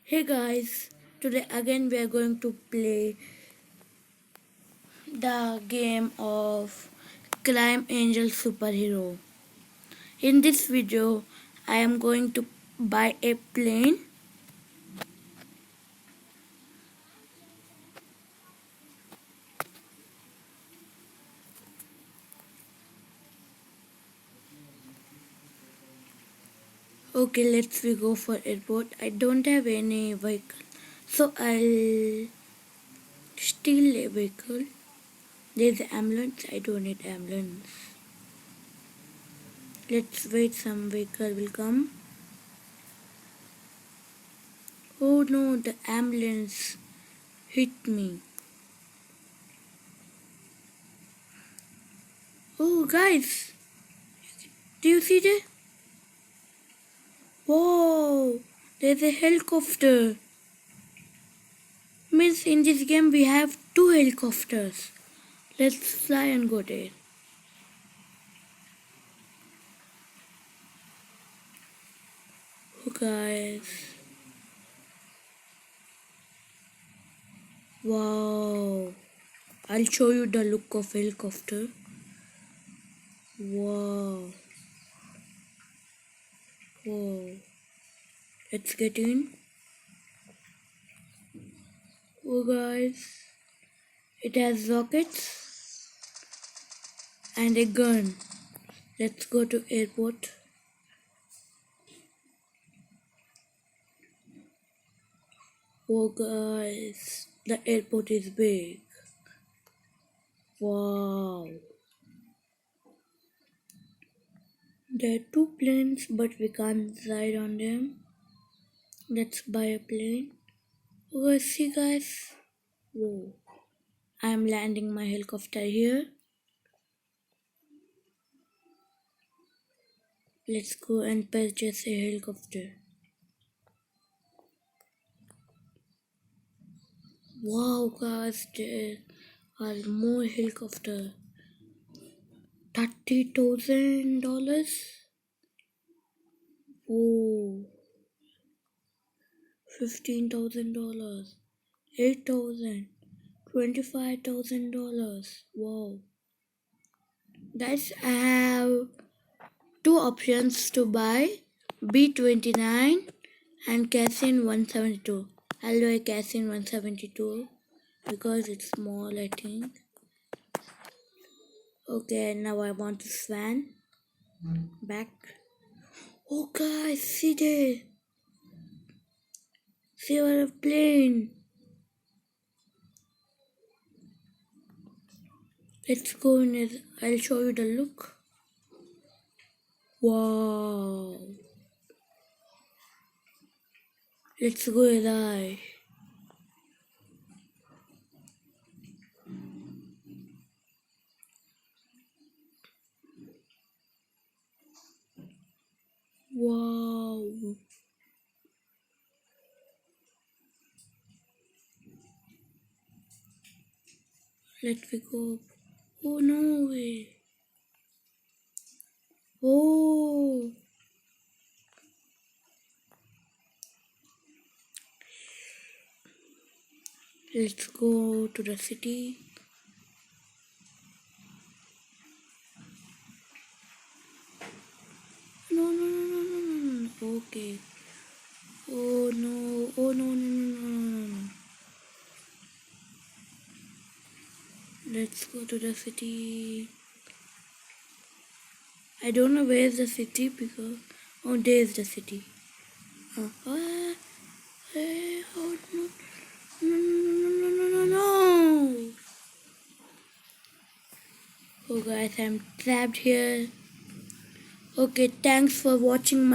Hey guys, today again we are going to play the game of Crime Angel Superhero. In this video, I am going to buy a plane. Okay, let's we go for airport. I don't have any vehicle, so I'll steal a vehicle. There's an ambulance. I don't need ambulance. Let's wait. Some vehicle will come. Oh no, the ambulance hit me. Oh guys, do you see that? Whoa, there's a helicopter. Means in this game we have two helicopters. Let's fly and go there. Oh guys. Wow. I'll show you the look of helicopter. Wow. Whoa. Let's get in. Oh guys. It has rockets and a gun. Let's go to airport. Oh guys. The airport is big. Wow. There are two planes, but we can't ride on them. Let's buy a plane. Oh, see guys. Whoa. I'm landing my helicopter here. Let's go and purchase a helicopter. Wow guys, there are more helicopter. $30,000. Whoa. $15,000. 8,000. $25,000. Wow. Guys, I have two options to buy, B29 and Casin 172. I'll buy Casin 172 because it's small, I think. Okay, now I want to swan back. Oh guys, see there. See our plane. Let's go in it. I'll show you the look. Wow. Let's go there. Wow. Let's go. Oh no way. Oh. Let's go to the city. No, no, no, no, no, no, no. Okay. Oh no. Oh no, no, no, no, no, no. Let's go to the city. I don't know where is the city because oh, there's the city. Oh, oh no. No, no, no, no, no, no, no. Oh guys, I'm trapped here. Okay, thanks for watching my